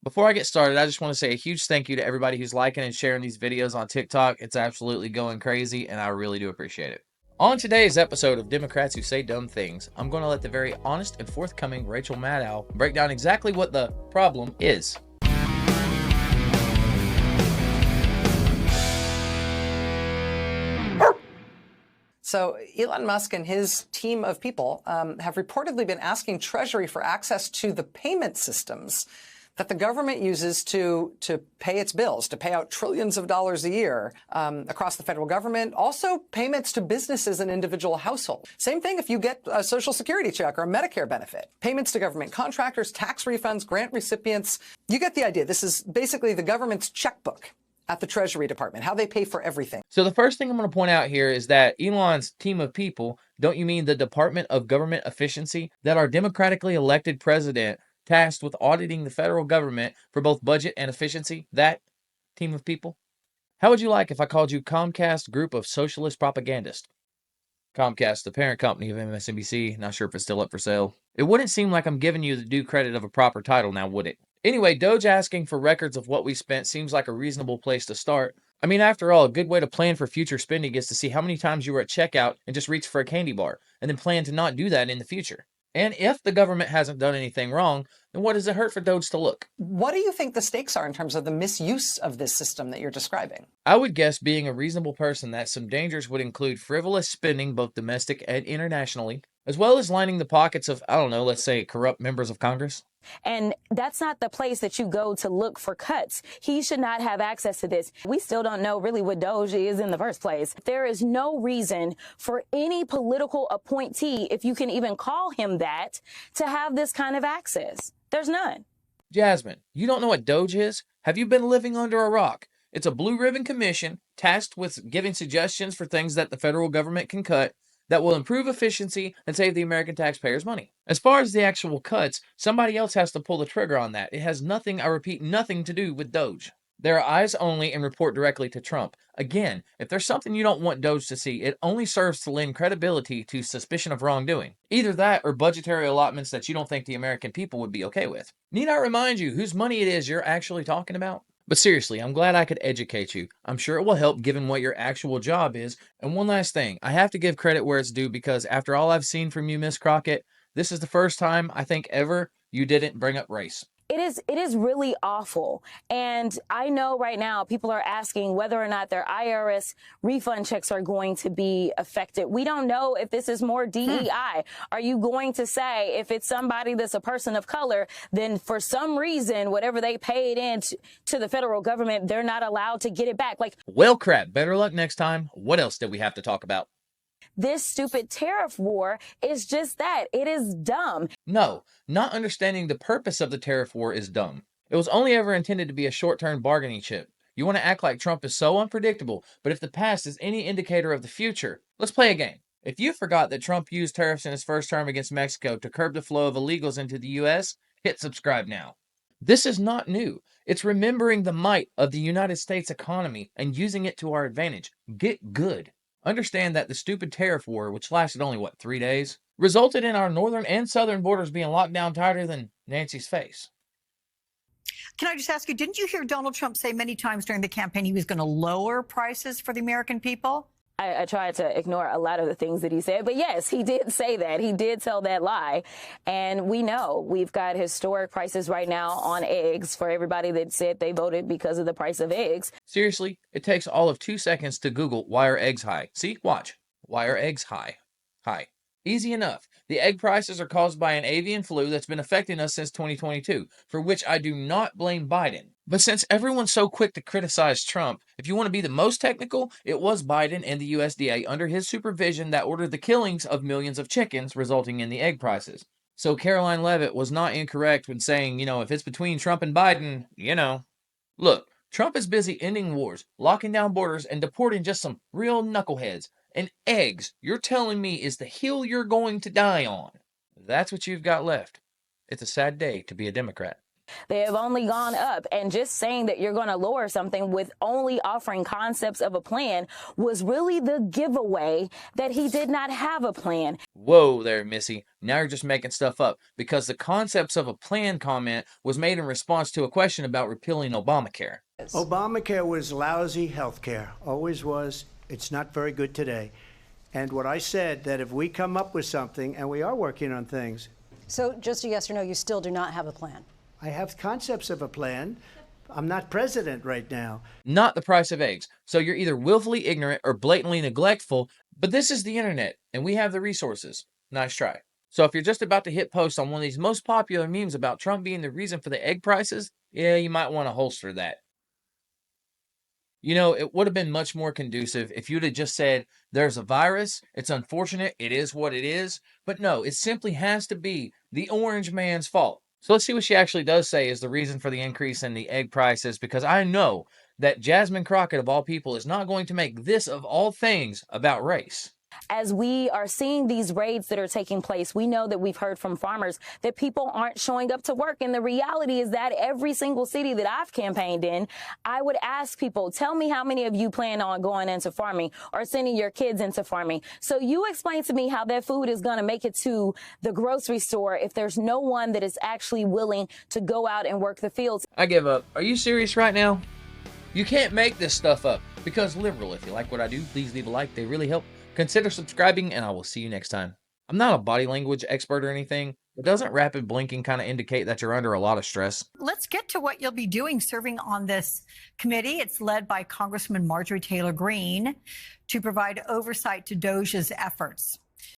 Before I get started, I just want to say a huge thank you to everybody who's liking and sharing these videos on TikTok. It's absolutely going crazy, and I really do appreciate it. On today's episode of Democrats Who Say Dumb Things, I'm going to let the very honest and forthcoming Rachel Maddow break down exactly what the problem is. So Elon Musk and his team of people have reportedly been asking Treasury for access to the payment systems that the government uses to pay its bills, to pay out trillions of dollars a year across the federal government, also payments to businesses and individual households. Same thing if you get a Social Security check or a Medicare benefit. Payments to government contractors, tax refunds, grant recipients. You get the idea. This is basically the government's checkbook at the Treasury Department, how they pay for everything. So the first thing I'm going to point out here is that Elon's team of people, don't you mean the Department of Government Efficiency, that our democratically elected president tasked with auditing the federal government for both budget and efficiency? That team of people? How would you like if I called you Comcast Group of Socialist Propagandists? Comcast, the parent company of MSNBC, not sure if it's still up for sale. It wouldn't seem like I'm giving you the due credit of a proper title now, would it? Anyway, Doge asking for records of what we spent seems like a reasonable place to start. I mean, after all, a good way to plan for future spending is to see how many times you were at checkout and just reach for a candy bar, and then plan to not do that in the future. And if the government hasn't done anything wrong, then what does it hurt for Doge to look? What do you think the stakes are in terms of the misuse of this system that you're describing? I would guess, being a reasonable person, that some dangers would include frivolous spending, both domestic and internationally, as well as lining the pockets of, I don't know, let's say corrupt members of Congress. And that's not the place that you go to look for cuts. He should not have access to this. We still don't know really what Doge is in the first place. There is no reason for any political appointee, if you can even call him that, to have this kind of access. There's none. Jasmine, you don't know what Doge is? Have you been living under a rock? It's a blue ribbon commission tasked with giving suggestions for things that the federal government can cut that will improve efficiency and save the American taxpayers money. As far as the actual cuts, somebody else has to pull the trigger on that. It has nothing, I repeat, nothing to do with Doge. They're eyes only and report directly to Trump. Again, if there's something you don't want Doge to see, it only serves to lend credibility to suspicion of wrongdoing. Either that or budgetary allotments that you don't think the American people would be okay with. Need I remind you whose money it is you're actually talking about? But seriously, I'm glad I could educate you. I'm sure it will help given what your actual job is. And one last thing, I have to give credit where it's due, because after all I've seen from you, Miss Crockett, this is the first time, I think ever, you didn't bring up race. It is really awful. And I know right now people are asking whether or not their IRS refund checks are going to be affected. We don't know if this is more DEI. Are you going to say if it's somebody that's a person of color, then for some reason, whatever they paid in to the federal government, they're not allowed to get it back? Like, well, crap. Better luck next time. What else did we have to talk about? this stupid tariff war is just that. It is dumb. No, not understanding the purpose of the tariff war is dumb. It was only ever intended to be a short-term bargaining chip. You want to act like Trump is so unpredictable, but if the past is any indicator of the future, let's play a game. If you forgot that Trump used tariffs in his first term against Mexico to curb the flow of illegals into the U.S., hit subscribe now. This is not new. It's remembering the might of the United States economy and using it to our advantage. Get good. Understand that the stupid tariff war, which lasted only, 3 days, resulted in our northern and southern borders being locked down tighter than Nancy's face. Can I just ask you, didn't you hear Donald Trump say many times during the campaign he was going to lower prices for the American people? I tried to ignore a lot of the things that he said, but yes, he did say that. He did tell that lie. And we know we've got historic prices right now on eggs for everybody that said they voted because of the price of eggs. Seriously, it takes all of 2 seconds to Google, why are eggs high? See, watch. Why are eggs high? High. Easy enough. The egg prices are caused by an avian flu that's been affecting us since 2022, for which I do not blame Biden. But since everyone's so quick to criticize Trump, if you want to be the most technical, it was Biden and the USDA under his supervision that ordered the killings of millions of chickens, resulting in the egg prices. So Caroline Leavitt was not incorrect when saying, if it's between Trump and Biden, Look, Trump is busy ending wars, locking down borders, and deporting just some real knuckleheads. And eggs, you're telling me, is the hill you're going to die on. That's what you've got left. It's a sad day to be a Democrat. They have only gone up. And just saying that you're going to lower something with only offering concepts of a plan was really the giveaway that he did not have a plan. Whoa there, Missy. Now you're just making stuff up, because the concepts of a plan comment was made in response to a question about repealing Obamacare. Obamacare was lousy health care. Always was. It's not very good today. And what I said, that if we come up with something, and we are working on things. So just a yes or no, you still do not have a plan? I have concepts of a plan. I'm not president right now. Not the price of eggs. So you're either willfully ignorant or blatantly neglectful, but this is the internet, and we have the resources. Nice try. So if you're just about to hit post on one of these most popular memes about Trump being the reason for the egg prices, yeah, you might want to holster that. You know, it would have been much more conducive if you'd have just said, there's a virus, it's unfortunate, it is what it is, but no, it simply has to be the orange man's fault. So let's see what she actually does say is the reason for the increase in the egg prices, because I know that Jasmine Crockett, of all people, is not going to make this, of all things, about race. As we are seeing these raids that are taking place, we know that we've heard from farmers that people aren't showing up to work. And the reality is that every single city that I've campaigned in, I would ask people, tell me how many of you plan on going into farming or sending your kids into farming. So you explain to me how that food is going to make it to the grocery store if there's no one that is actually willing to go out and work the fields. I give up. Are you serious right now? You can't make this stuff up. Because liberal, if you like what I do, please leave a like. They really help. Consider subscribing, and I will see you next time. I'm not a body language expert or anything, but doesn't rapid blinking kind of indicate that you're under a lot of stress? Let's get to what you'll be doing serving on this committee. It's led by Congresswoman Marjorie Taylor Greene to provide oversight to DOJ's efforts.